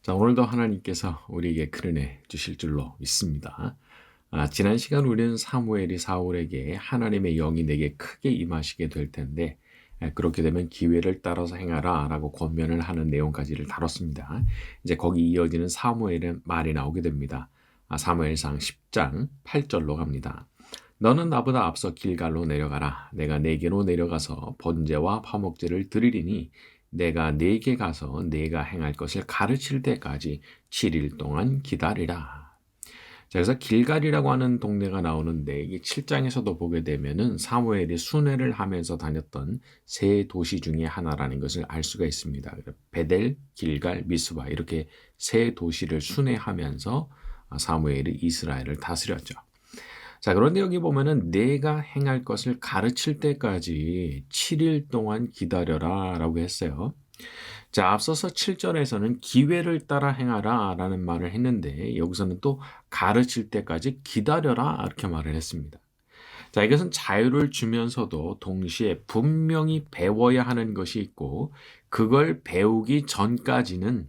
자, 오늘도 하나님께서 우리에게 큰 은혜 주실 줄로 믿습니다. 지난 시간 우리는 사무엘이 사울에게 하나님의 영이 내게 크게 임하시게 될 텐데, 그렇게 되면 기회를 따라서 행하라 라고 권면을 하는 내용까지를 다뤘습니다. 이제 거기 이어지는 사무엘의 말이 나오게 됩니다. 사무엘상 10장 8절로 갑니다. 너는 나보다 앞서 길갈로 내려가라. 내가 네게로 내려가서 번제와 화목제를 드리리니 내가 네게 가서 네가 행할 것을 가르칠 때까지 7일 동안 기다리라. 자, 그래서 길갈이라고 하는 동네가 나오는데 이 7장에서도 보게 되면은 사무엘이 순회를 하면서 다녔던 세 도시 중에 하나라는 것을 알 수가 있습니다. 베델, 길갈, 미스바 이렇게 세 도시를 순회하면서 사무엘이 이스라엘을 다스렸죠. 자, 그런데 여기 보면은 내가 행할 것을 가르칠 때까지 7일 동안 기다려라 라고 했어요. 자, 앞서서 7절에서는 기회를 따라 행하라 라는 말을 했는데 여기서는 또 가르칠 때까지 기다려라 이렇게 말을 했습니다. 자, 이것은 자유를 주면서도 동시에 분명히 배워야 하는 것이 있고 그걸 배우기 전까지는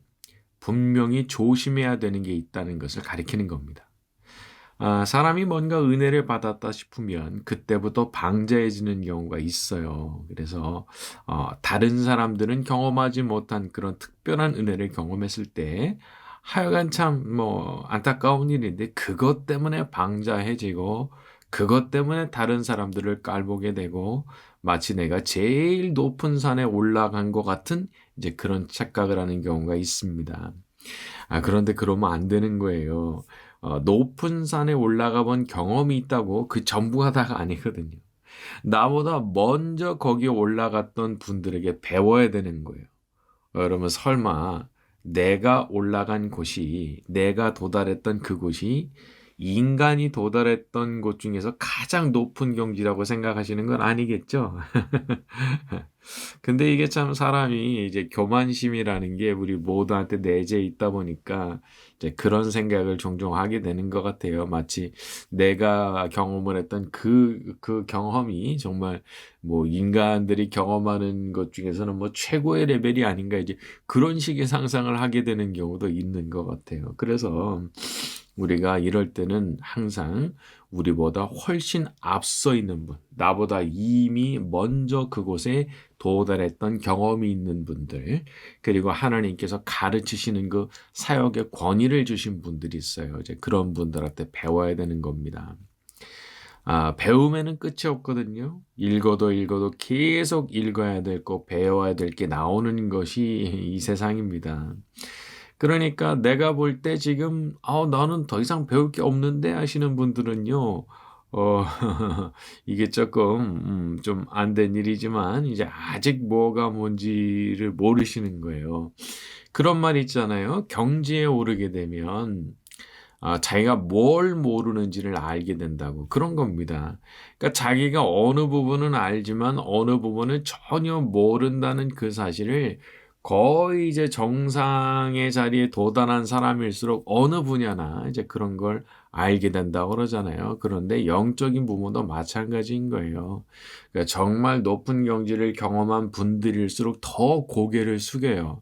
분명히 조심해야 되는 게 있다는 것을 가리키는 겁니다. 사람이 뭔가 은혜를 받았다 싶으면 그때부터 방자해지는 경우가 있어요. 그래서 다른 사람들은 경험하지 못한 그런 특별한 은혜를 경험했을 때 하여간 참 안타까운 일인데 그것 때문에 방자해지고 그것 때문에 다른 사람들을 깔보게 되고 마치 내가 제일 높은 산에 올라간 것 같은 이제 그런 착각을 하는 경우가 있습니다. 그런데 그러면 안 되는 거예요. 높은 산에 올라가 본 경험이 있다고 그 전부가 다가 아니거든요. 나보다 먼저 거기에 올라갔던 분들에게 배워야 되는 거예요. 여러분 설마 내가 올라간 곳이 내가 도달했던 그곳이 인간이 도달했던 곳 중에서 가장 높은 경지라고 생각하시는 건 아니겠죠? 근데 이게 참 사람이 이제 교만심이라는 게 우리 모두한테 내재해 있다 보니까 이제 그런 생각을 종종 하게 되는 것 같아요. 마치 내가 경험을 했던 그 경험이 정말 인간들이 경험하는 것 중에서는 최고의 레벨이 아닌가 이제 그런 식의 상상을 하게 되는 경우도 있는 것 같아요. 그래서 우리가 이럴 때는 항상 우리보다 훨씬 앞서 있는 분, 나보다 이미 먼저 그곳에 도달했던 경험이 있는 분들, 그리고 하나님께서 가르치시는 그 사역의 권위를 주신 분들이 있어요. 이제 그런 분들한테 배워야 되는 겁니다. 배움에는 끝이 없거든요. 읽어도 계속 읽어야 될 거, 배워야 될 게 나오는 것이 이 세상입니다. 그러니까 내가 볼 때 지금 나는 더 이상 배울 게 없는데 하시는 분들은요. 어, 이게 조금 좀 안 된 일이지만 이제 아직 뭐가 뭔지를 모르시는 거예요. 그런 말 있잖아요. 경지에 오르게 되면 자기가 뭘 모르는지를 알게 된다고 그런 겁니다. 그러니까 자기가 어느 부분은 알지만 어느 부분은 전혀 모른다는 그 사실을 거의 이제 정상의 자리에 도달한 사람일수록 어느 분야나 이제 그런 걸 알게 된다고 그러잖아요. 그런데 영적인 부분도 마찬가지인 거예요. 그러니까 정말 높은 경지를 경험한 분들일수록 더 고개를 숙여요.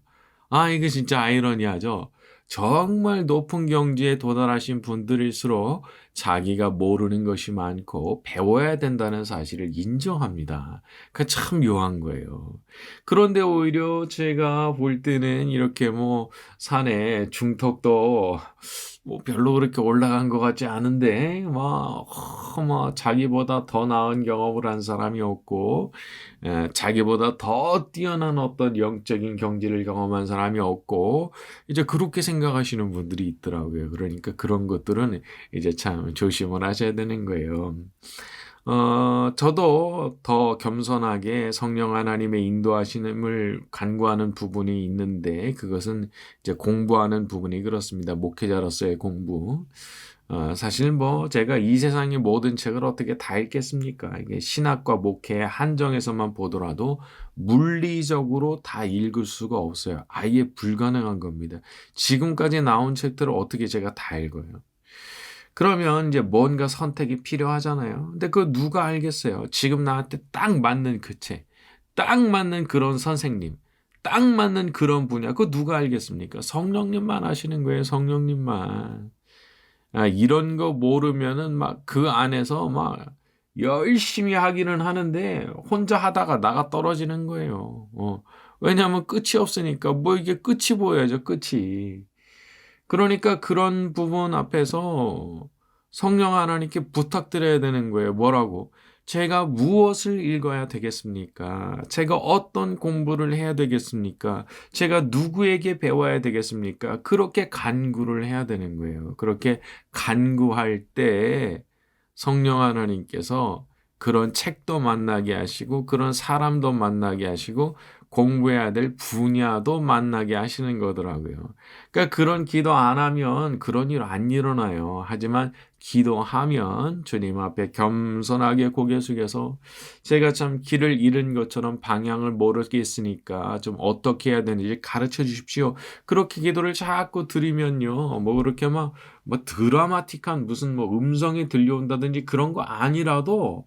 이게 진짜 아이러니하죠. 정말 높은 경지에 도달하신 분들일수록 자기가 모르는 것이 많고 배워야 된다는 사실을 인정합니다. 그 참 묘한 거예요. 그런데 오히려 제가 볼 때는 이렇게 산에 중턱도 별로 그렇게 올라간 것 같지 않은데 자기보다 더 나은 경험을 한 사람이 없고 자기보다 더 뛰어난 어떤 영적인 경지를 경험한 사람이 없고 이제 그렇게 생각하시는 분들이 있더라고요. 그러니까 그런 것들은 이제 참 조심을 하셔야 되는 거예요. 저도 더 겸손하게 성령 하나님의 인도하심을 간구하는 부분이 있는데 그것은 이제 공부하는 부분이 그렇습니다. 목회자로서의 공부. 사실 제가 이 세상의 모든 책을 어떻게 다 읽겠습니까? 이게 신학과 목회의 한정에서만 보더라도 물리적으로 다 읽을 수가 없어요. 아예 불가능한 겁니다. 지금까지 나온 책들을 어떻게 제가 다 읽어요? 그러면 이제 뭔가 선택이 필요하잖아요. 근데 그거 누가 알겠어요? 지금 나한테 딱 맞는 그 책, 딱 맞는 그런 선생님, 딱 맞는 그런 분야, 그거 누가 알겠습니까? 성령님만 아시는 거예요, 성령님만. 이런 거 모르면은 막 그 안에서 막 열심히 하기는 하는데 혼자 하다가 나가 떨어지는 거예요. 왜냐하면 끝이 없으니까 뭐 이게 끝이 보여야죠, 끝이. 그러니까 그런 부분 앞에서 성령 하나님께 부탁드려야 되는 거예요. 뭐라고? 제가 무엇을 읽어야 되겠습니까? 제가 어떤 공부를 해야 되겠습니까? 제가 누구에게 배워야 되겠습니까? 그렇게 간구를 해야 되는 거예요. 그렇게 간구할 때 성령 하나님께서 그런 책도 만나게 하시고 그런 사람도 만나게 하시고 공부해야 될 분야도 만나게 하시는 거더라고요. 그러니까 그런 기도 안 하면 그런 일 안 일어나요. 하지만 기도하면 주님 앞에 겸손하게 고개 숙여서 제가 참 길을 잃은 것처럼 방향을 모르겠으니까 좀 어떻게 해야 되는지 가르쳐 주십시오. 그렇게 기도를 자꾸 드리면요. 뭐 그렇게 막 뭐 드라마틱한 무슨 뭐 음성이 들려온다든지 그런 거 아니라도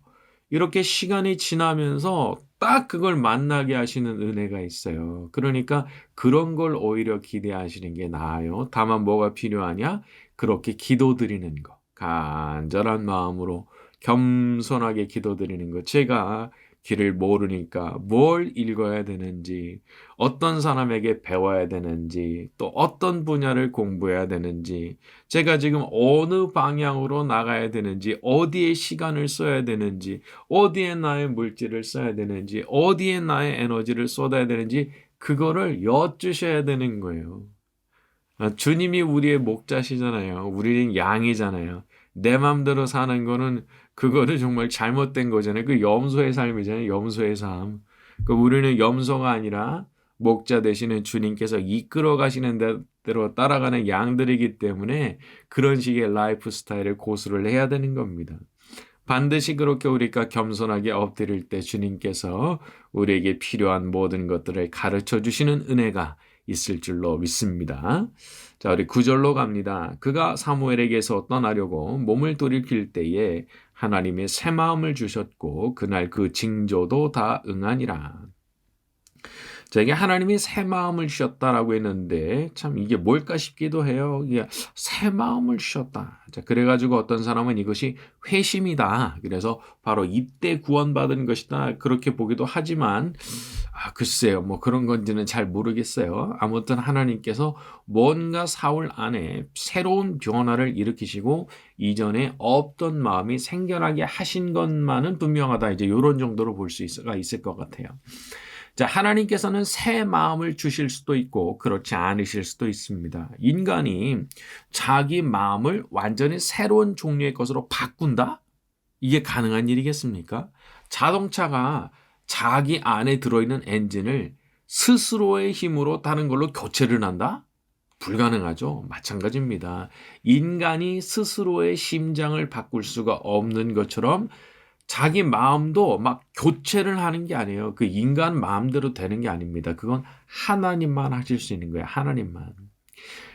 이렇게 시간이 지나면서 딱 그걸 만나게 하시는 은혜가 있어요. 그러니까 그런 걸 오히려 기대하시는 게 나아요. 다만 뭐가 필요하냐? 그렇게 기도드리는 거. 간절한 마음으로 겸손하게 기도드리는 것. 제가 길을 모르니까 뭘 읽어야 되는지, 어떤 사람에게 배워야 되는지, 또 어떤 분야를 공부해야 되는지, 제가 지금 어느 방향으로 나가야 되는지, 어디에 시간을 써야 되는지, 어디에 나의 물질을 써야 되는지, 어디에 나의 에너지를 쏟아야 되는지, 그거를 여쭈셔야 되는 거예요. 주님이 우리의 목자시잖아요. 우리는 양이잖아요. 내 맘대로 사는 거는 그거는 정말 잘못된 거잖아요. 그 염소의 삶이잖아요. 염소의 삶. 그 우리는 염소가 아니라 목자 되시는 주님께서 이끌어 가시는 대로 따라가는 양들이기 때문에 그런 식의 라이프 스타일을 고수를 해야 되는 겁니다. 반드시 그렇게 우리가 겸손하게 엎드릴 때 주님께서 우리에게 필요한 모든 것들을 가르쳐 주시는 은혜가 있을 줄로 믿습니다. 자, 우리 9절로 갑니다. 그가 사무엘에게서 떠나려고 몸을 돌이킬 때에 하나님의 새 마음을 주셨고 그날 그 징조도 다 응하니라. 자, 이게 하나님이 새 마음을 주셨다라고 했는데 참 이게 뭘까 싶기도 해요. 이게 새 마음을 주셨다. 자, 그래가지고 어떤 사람은 이것이 회심이다. 그래서 바로 이때 구원받은 것이다. 그렇게 보기도 하지만 글쎄요. 뭐 그런 건지는 잘 모르겠어요. 아무튼 하나님께서 뭔가 사울 안에 새로운 변화를 일으키시고 이전에 없던 마음이 생겨나게 하신 것만은 분명하다. 이제 이런 정도로 볼 수 있을 것 같아요. 자, 하나님께서는 새 마음을 주실 수도 있고 그렇지 않으실 수도 있습니다. 인간이 자기 마음을 완전히 새로운 종류의 것으로 바꾼다? 이게 가능한 일이겠습니까? 자동차가 자기 안에 들어있는 엔진을 스스로의 힘으로 다른 걸로 교체를 한다? 불가능하죠. 마찬가지입니다. 인간이 스스로의 심장을 바꿀 수가 없는 것처럼 자기 마음도 막 교체를 하는 게 아니에요. 그 인간 마음대로 되는 게 아닙니다. 그건 하나님만 하실 수 있는 거예요. 하나님만.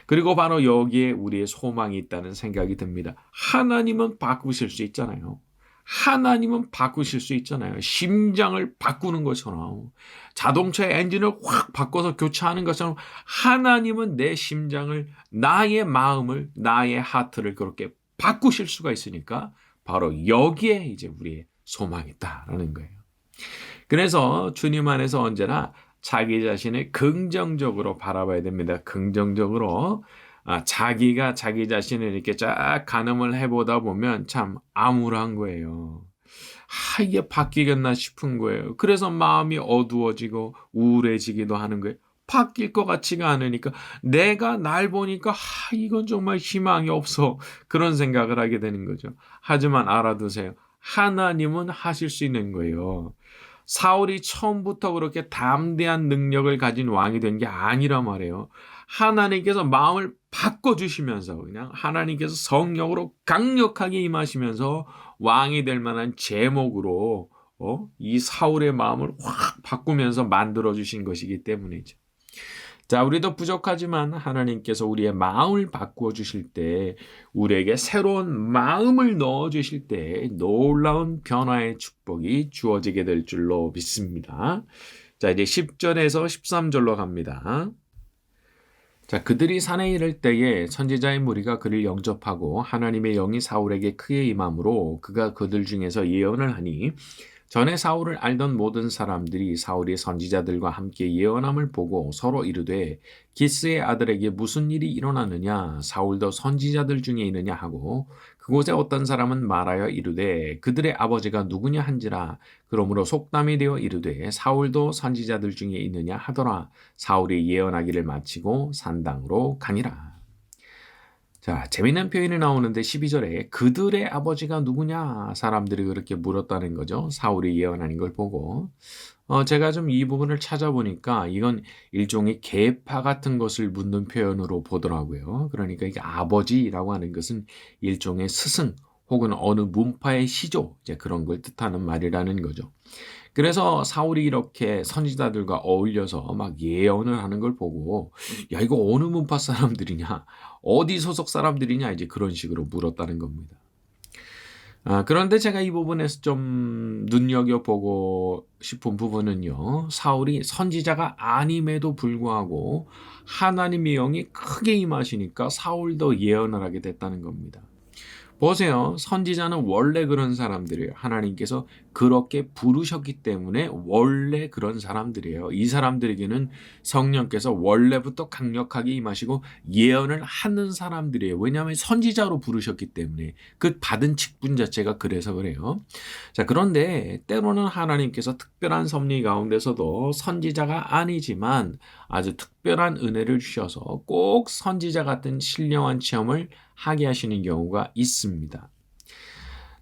그리고 바로 여기에 우리의 소망이 있다는 생각이 듭니다. 하나님은 바꾸실 수 있잖아요. 하나님은 바꾸실 수 있잖아요. 심장을 바꾸는 것처럼 자동차의 엔진을 확 바꿔서 교체하는 것처럼 하나님은 내 심장을 나의 마음을 나의 하트를 그렇게 바꾸실 수가 있으니까 바로 여기에 이제 우리의 소망이 있다라는 거예요. 그래서 주님 안에서 언제나 자기 자신을 긍정적으로 바라봐야 됩니다. 긍정적으로. 자기가 자기 자신을 이렇게 쫙 가늠을 해보다 보면 참 암울한 거예요. 이게 바뀌겠나 싶은 거예요. 그래서 마음이 어두워지고 우울해지기도 하는 거예요. 바뀔 것 같지가 않으니까 내가 날 보니까 이건 정말 희망이 없어. 그런 생각을 하게 되는 거죠. 하지만 알아두세요. 하나님은 하실 수 있는 거예요. 사울이 처음부터 그렇게 담대한 능력을 가진 왕이 된 게 아니란 말이에요. 하나님께서 마음을 바꿔주시면서 그냥 하나님께서 성령으로 강력하게 임하시면서 왕이 될 만한 제목으로 이 사울의 마음을 확 바꾸면서 만들어주신 것이기 때문이죠. 자, 우리도 부족하지만 하나님께서 우리의 마음을 바꾸어 주실 때, 우리에게 새로운 마음을 넣어 주실 때 놀라운 변화의 축복이 주어지게 될 줄로 믿습니다. 자, 이제 10절에서 13절로 갑니다. 자, 그들이 산에 이를 때에 선지자의 무리가 그를 영접하고 하나님의 영이 사울에게 크게 임함으로 그가 그들 중에서 예언을 하니 전에 사울을 알던 모든 사람들이 사울이 선지자들과 함께 예언함을 보고 서로 이르되 기스의 아들에게 무슨 일이 일어나느냐 사울도 선지자들 중에 있느냐 하고 그곳에 어떤 사람은 말하여 이르되 그들의 아버지가 누구냐 한지라 그러므로 속담이 되어 이르되 사울도 선지자들 중에 있느냐 하더라 사울이 예언하기를 마치고 산당으로 가니라. 자, 재미있는 표현이 나오는데 12절에 그들의 아버지가 누구냐 사람들이 그렇게 물었다는 거죠. 사울이 예언하는 걸 보고. 제가 좀 이 부분을 찾아보니까 이건 일종의 계파 같은 것을 묻는 표현으로 보더라고요. 그러니까 이게 아버지라고 하는 것은 일종의 스승 혹은 어느 문파의 시조 이제 그런 걸 뜻하는 말이라는 거죠. 그래서 사울이 이렇게 선지자들과 어울려서 막 예언을 하는 걸 보고 야 이거 어느 문파 사람들이냐 어디 소속 사람들이냐 이제 그런 식으로 물었다는 겁니다. 그런데 제가 이 부분에서 좀 눈여겨보고 싶은 부분은요. 사울이 선지자가 아님에도 불구하고 하나님의 영이 크게 임하시니까 사울도 예언을 하게 됐다는 겁니다. 보세요. 선지자는 원래 그런 사람들이에요. 하나님께서 그렇게 부르셨기 때문에 원래 그런 사람들이에요. 이 사람들에게는 성령께서 원래부터 강력하게 임하시고 예언을 하는 사람들이에요. 왜냐하면 선지자로 부르셨기 때문에 그 받은 직분 자체가 그래서 그래요. 자, 그런데 때로는 하나님께서 특별한 섭리 가운데서도 선지자가 아니지만 아주 특별한 은혜를 주셔서 꼭 선지자 같은 신령한 체험을 하게 하시는 경우가 있습니다.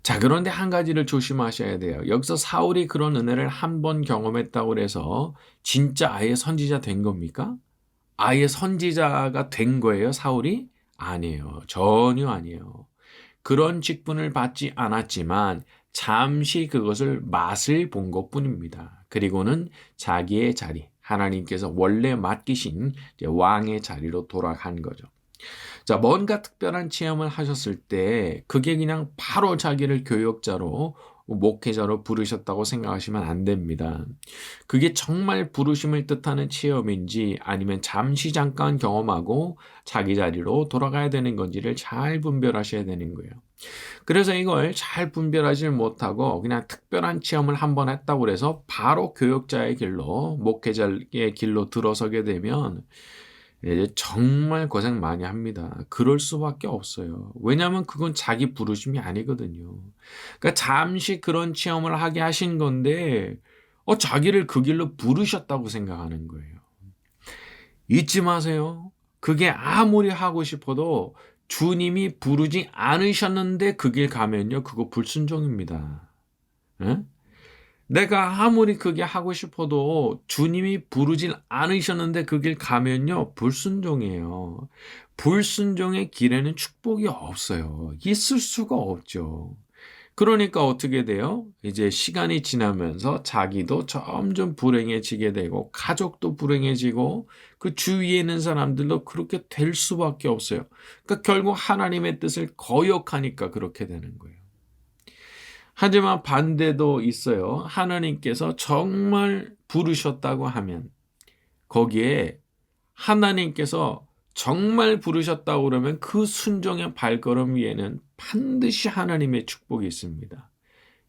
자, 그런데 한 가지를 조심하셔야 돼요. 여기서 사울이 그런 은혜를 한 번 경험했다고 해서 진짜 아예 선지자 된 겁니까? 아예 선지자가 된 거예요, 사울이? 아니에요. 전혀 아니에요. 그런 직분을 받지 않았지만 잠시 그것을 맛을 본 것뿐입니다. 그리고는 자기의 자리, 하나님께서 원래 맡기신 왕의 자리로 돌아간 거죠. 자, 뭔가 특별한 체험을 하셨을 때 그게 그냥 바로 자기를 교역자로 목회자로 부르셨다고 생각하시면 안 됩니다. 그게 정말 부르심을 뜻하는 체험인지 아니면 잠시 잠깐 경험하고 자기 자리로 돌아가야 되는 건지를 잘 분별하셔야 되는 거예요. 그래서 이걸 잘 분별하지 못하고 그냥 특별한 체험을 한번 했다고 해서 바로 교역자의 길로 목회자의 길로 들어서게 되면 이제 정말 고생 많이 합니다. 그럴 수밖에 없어요. 왜냐하면 그건 자기 부르심이 아니거든요. 그러니까 잠시 그런 체험을 하게 하신 건데 자기를 그 길로 부르셨다고 생각하는 거예요. 잊지 마세요. 그게 아무리 하고 싶어도 주님이 부르지 않으셨는데 그 길 가면요. 그거 불순종입니다. 에? 내가 아무리 그게 하고 싶어도 주님이 부르질 않으셨는데 그 길 가면요. 불순종이에요. 불순종의 길에는 축복이 없어요. 있을 수가 없죠. 그러니까 어떻게 돼요? 이제 시간이 지나면서 자기도 점점 불행해지게 되고 가족도 불행해지고 그 주위에 있는 사람들도 그렇게 될 수밖에 없어요. 그러니까 결국 하나님의 뜻을 거역하니까 그렇게 되는 거예요. 하지만 반대도 있어요. 하나님께서 정말 부르셨다고 하면 거기에 하나님께서 정말 부르셨다고 그러면 그 순종의 발걸음 위에는 반드시 하나님의 축복이 있습니다.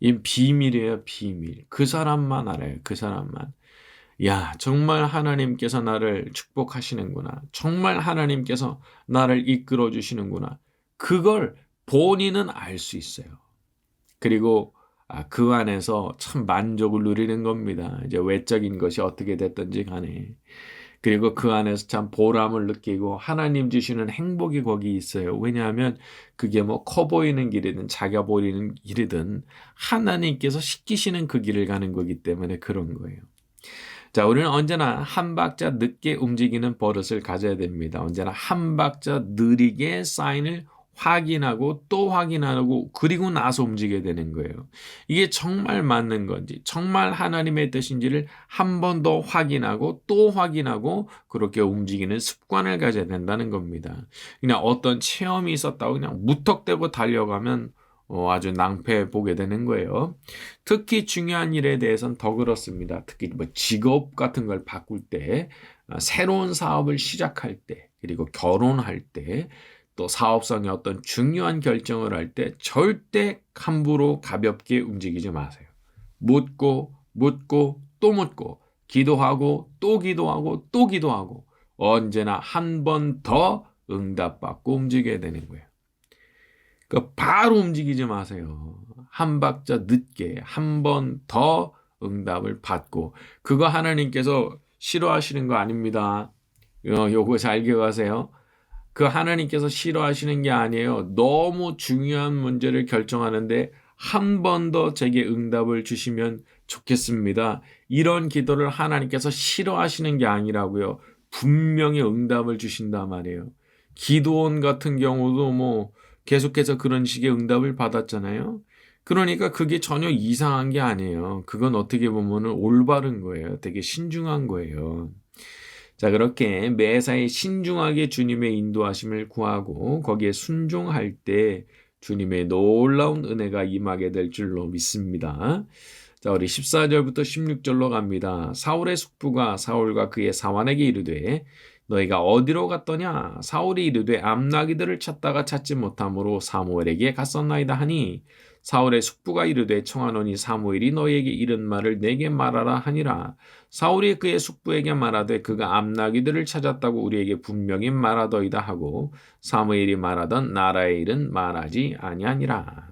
이 비밀이에요, 비밀. 그 사람만 알아요, 그 사람만. 야, 정말 하나님께서 나를 축복하시는구나. 정말 하나님께서 나를 이끌어 주시는구나. 그걸 본인은 알 수 있어요. 그리고 그 안에서 참 만족을 누리는 겁니다. 이제 외적인 것이 어떻게 됐든지 간에. 그리고 그 안에서 참 보람을 느끼고 하나님 주시는 행복이 거기 있어요. 왜냐하면 그게 뭐 커 보이는 길이든 작아 보이는 길이든 하나님께서 시키시는 그 길을 가는 거기 때문에 그런 거예요. 자, 우리는 언제나 한 박자 늦게 움직이는 버릇을 가져야 됩니다. 언제나 한 박자 느리게 사인을 확인하고 또 확인하고 그리고 나서 움직여야 되는 거예요. 이게 정말 맞는 건지 정말 하나님의 뜻인지를 한 번 더 확인하고 또 확인하고 그렇게 움직이는 습관을 가져야 된다는 겁니다. 그냥 어떤 체험이 있었다고 그냥 무턱대고 달려가면 아주 낭패 보게 되는 거예요. 특히 중요한 일에 대해서는 더 그렇습니다. 특히 뭐 직업 같은 걸 바꿀 때, 새로운 사업을 시작할 때, 그리고 결혼할 때, 또 사업상의 어떤 중요한 결정을 할 때 절대 함부로 가볍게 움직이지 마세요. 묻고 묻고 또 묻고 기도하고 또 기도하고 또 기도하고 언제나 한 번 더 응답받고 움직여야 되는 거예요. 그 바로 움직이지 마세요. 한 박자 늦게 한 번 더 응답을 받고 그거 하나님께서 싫어하시는 거 아닙니다. 요거 잘 기억하세요. 그 하나님께서 싫어하시는 게 아니에요. 너무 중요한 문제를 결정하는데 한 번 더 제게 응답을 주시면 좋겠습니다. 이런 기도를 하나님께서 싫어하시는 게 아니라고요. 분명히 응답을 주신단 말이에요. 기도원 같은 경우도 뭐 계속해서 그런 식의 응답을 받았잖아요. 그러니까 그게 전혀 이상한 게 아니에요. 그건 어떻게 보면 올바른 거예요. 되게 신중한 거예요. 자, 그렇게 매사에 신중하게 주님의 인도하심을 구하고 거기에 순종할 때 주님의 놀라운 은혜가 임하게 될 줄로 믿습니다. 자, 우리 14절부터 16절로 갑니다. 사울의 숙부가 사울과 그의 사환에게 이르되 너희가 어디로 갔더냐? 사울이 이르되 암나기들을 찾다가 찾지 못함으로 사무엘에게 갔었나이다 하니 사울의 숙부가 이르되 청하노니 사무엘이 너희에게 이른 말을 내게 말하라 하니라. 사울이 그의 숙부에게 말하되 그가 암나기들을 찾았다고 우리에게 분명히 말하더이다 하고 사무엘이 말하던 나라의 일은 말하지 아니하니라.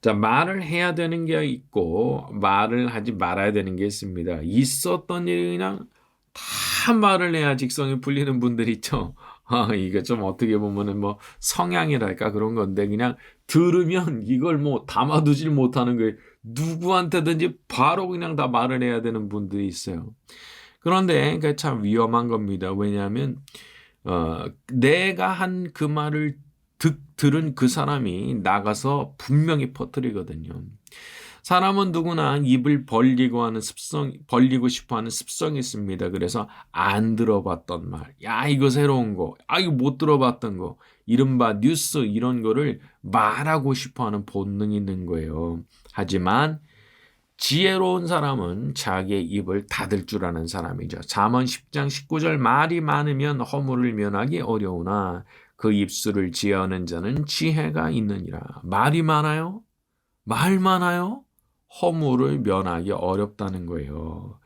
자, 말을 해야 되는 게 있고 말을 하지 말아야 되는 게 있습니다. 있었던 일이 그냥 다 말을 해야 직성이 풀리는 분들 있죠. 이게 좀 어떻게 보면은 뭐 성향이랄까 그런 건데 그냥 들으면 이걸 뭐 담아두질 못하는 거예요. 누구한테든지 바로 그냥 다 말을 해야 되는 분들이 있어요. 그런데 그게 참 위험한 겁니다. 왜냐하면 내가 한 그 말을 들은 그 사람이 나가서 분명히 퍼뜨리거든요. 사람은 누구나 입을 벌리고 싶어 하는 습성이 있습니다. 그래서 안 들어봤던 말, 야, 이거 새로운 거, 이거 못 들어봤던 거, 이른바 뉴스 이런 거를 말하고 싶어 하는 본능이 있는 거예요. 하지만 지혜로운 사람은 자기의 입을 닫을 줄 아는 사람이죠. 잠언 10장 19절 말이 많으면 허물을 면하기 어려우나 그 입술을 지혜하는 자는 지혜가 있느니라. 말이 많아요? 말 많아요? 허물을 면하기 어렵다는 거예요.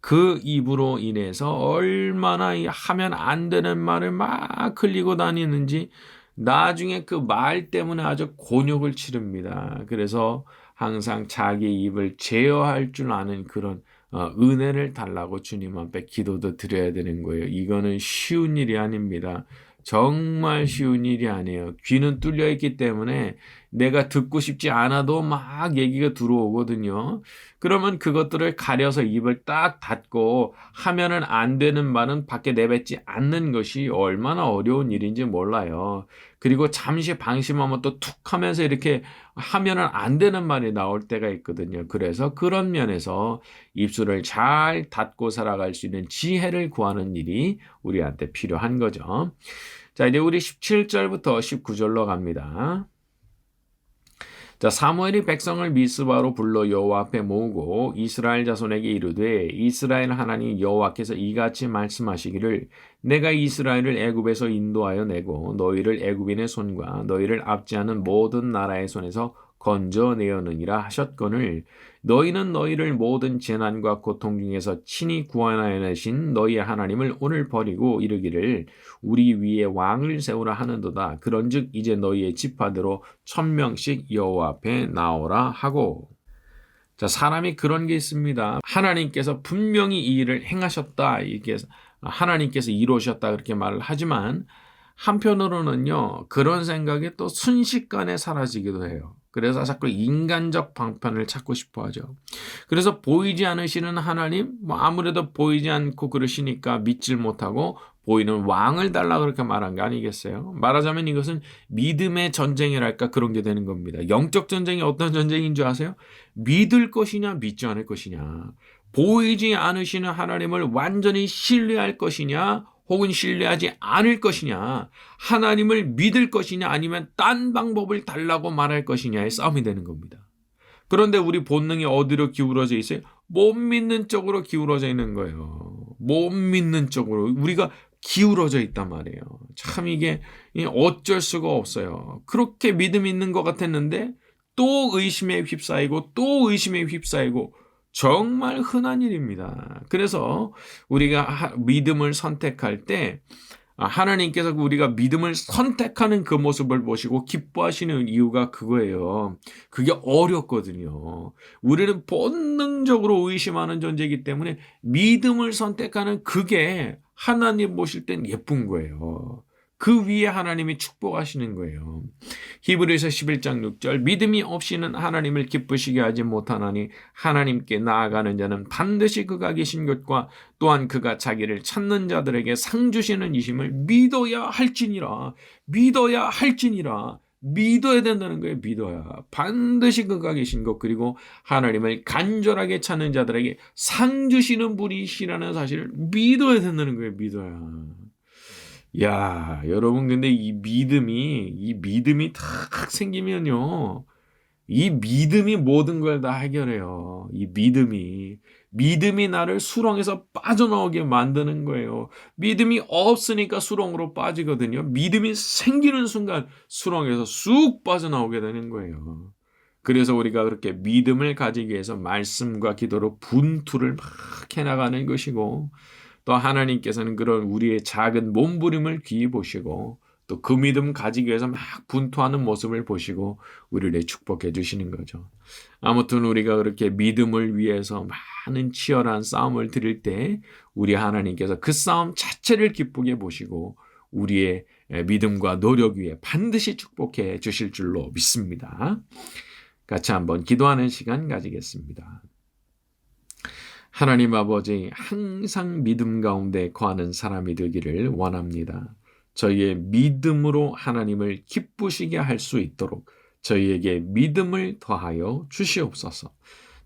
그 입으로 인해서 얼마나 하면 안 되는 말을 막 흘리고 다니는지 나중에 그 말 때문에 아주 곤욕을 치릅니다. 그래서 항상 자기 입을 제어할 줄 아는 그런 은혜를 달라고 주님 앞에 기도도 드려야 되는 거예요. 이거는 쉬운 일이 아닙니다. 정말 쉬운 일이 아니에요. 귀는 뚫려 있기 때문에 내가 듣고 싶지 않아도 막 얘기가 들어오거든요. 그러면 그것들을 가려서 입을 딱 닫고 하면은 안 되는 말은 밖에 내뱉지 않는 것이 얼마나 어려운 일인지 몰라요. 그리고 잠시 방심하면 또 툭 하면서 이렇게 하면은 안 되는 말이 나올 때가 있거든요. 그래서 그런 면에서 입술을 잘 닫고 살아갈 수 있는 지혜를 구하는 일이 우리한테 필요한 거죠. 자, 이제 우리 17절부터 19절로 갑니다. 자, 사무엘이 백성을 미스바로 불러 여호와 앞에 모으고 이스라엘 자손에게 이르되 이스라엘 하나님 여호와께서 이같이 말씀하시기를 내가 이스라엘을 애굽에서 인도하여 내고 너희를 애굽인의 손과 너희를 압제하는 모든 나라의 손에서 건져내었느니라 하셨거늘 너희는 너희를 모든 재난과 고통 중에서 친히 구원하여 내신 너희의 하나님을 오늘 버리고 이르기를 우리 위에 왕을 세우라 하는도다. 그런즉 이제 너희의 지파대로 1000명씩 여호와 앞에 나오라 하고. 자, 사람이 그런 게 있습니다. 하나님께서 분명히 이 일을 행하셨다. 이게 하나님께서 이루셨다 그렇게 말을 하지만 한편으로는요, 그런 생각이 또 순식간에 사라지기도 해요. 그래서 자꾸 인간적 방편을 찾고 싶어 하죠. 그래서 보이지 않으시는 하나님, 아무래도 보이지 않고 그러시니까 믿질 못하고 보이는 왕을 달라 그렇게 말한 거 아니겠어요? 말하자면 이것은 믿음의 전쟁이랄까 그런 게 되는 겁니다. 영적 전쟁이 어떤 전쟁인 줄 아세요? 믿을 것이냐, 믿지 않을 것이냐. 보이지 않으시는 하나님을 완전히 신뢰할 것이냐, 혹은 신뢰하지 않을 것이냐, 하나님을 믿을 것이냐, 아니면 딴 방법을 달라고 말할 것이냐의 싸움이 되는 겁니다. 그런데 우리 본능이 어디로 기울어져 있어요? 못 믿는 쪽으로 기울어져 있는 거예요. 못 믿는 쪽으로 우리가 기울어져 있단 말이에요. 참 이게 어쩔 수가 없어요. 그렇게 믿음 있는 것 같았는데 또 의심에 휩싸이고 또 의심에 휩싸이고 정말 흔한 일입니다. 그래서 우리가 믿음을 선택할 때 하나님께서 우리가 믿음을 선택하는 그 모습을 보시고 기뻐하시는 이유가 그거예요. 그게 어렵거든요. 우리는 본능적으로 의심하는 존재이기 때문에 믿음을 선택하는 그게 하나님 보실 땐 예쁜 거예요. 그 위에 하나님이 축복하시는 거예요. 히브리서 11장 6절 믿음이 없이는 하나님을 기쁘시게 하지 못하나니 하나님께 나아가는 자는 반드시 그가 계신 것과 또한 그가 자기를 찾는 자들에게 상 주시는 이심을 믿어야 할지니라. 믿어야 된다는 거예요. 믿어야. 반드시 그가 계신 것, 그리고 하나님을 간절하게 찾는 자들에게 상 주시는 분이시라는 사실을 믿어야 된다는 거예요. 믿어야. 야, 여러분, 근데 이 믿음이 탁 생기면요. 이 믿음이 모든 걸 다 해결해요. 이 믿음이 나를 수렁에서 빠져나오게 만드는 거예요. 믿음이 없으니까 수렁으로 빠지거든요. 믿음이 생기는 순간 수렁에서 쑥 빠져나오게 되는 거예요. 그래서 우리가 그렇게 믿음을 가지기 위해서 말씀과 기도로 분투를 막 해나가는 것이고, 또 하나님께서는 그런 우리의 작은 몸부림을 귀히 보시고 또 그 믿음 가지기 위해서 막 분투하는 모습을 보시고 우리를 축복해 주시는 거죠. 아무튼 우리가 그렇게 믿음을 위해서 많은 치열한 싸움을 드릴 때 우리 하나님께서 그 싸움 자체를 기쁘게 보시고 우리의 믿음과 노력 위에 반드시 축복해 주실 줄로 믿습니다. 같이 한번 기도하는 시간 가지겠습니다. 하나님 아버지, 항상 믿음 가운데 거하는 사람이 되기를 원합니다. 저희의 믿음으로 하나님을 기쁘시게 할 수 있도록 저희에게 믿음을 더하여 주시옵소서.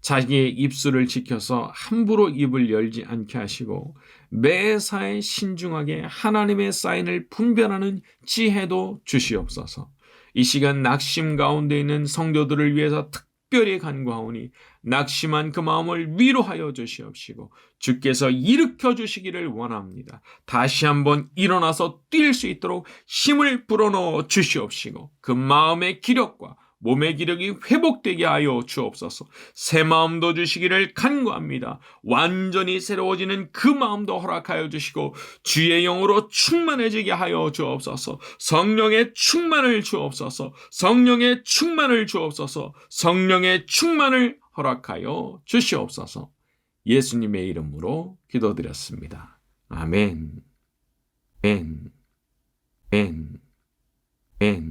자기의 입술을 지켜서 함부로 입을 열지 않게 하시고 매사에 신중하게 하나님의 사인을 분별하는 지혜도 주시옵소서. 이 시간 낙심 가운데 있는 성도들을 위해서 특별히 간구하오니 낙심한 그 마음을 위로하여 주시옵시고 주께서 일으켜 주시기를 원합니다. 다시 한번 일어나서 뛸 수 있도록 힘을 불어넣어 주시옵시고 그 마음의 기력과 몸의 기력이 회복되게 하여 주옵소서. 새 마음도 주시기를 간구합니다. 완전히 새로워지는 그 마음도 허락하여 주시고 주의 영으로 충만해지게 하여 주옵소서. 성령의 충만을 주옵소서. 성령의 충만을 주옵소서. 성령의 충만을 허락하여 주시옵소서. 예수님의 이름으로 기도드렸습니다. 아멘. 아멘. 아멘. 아멘.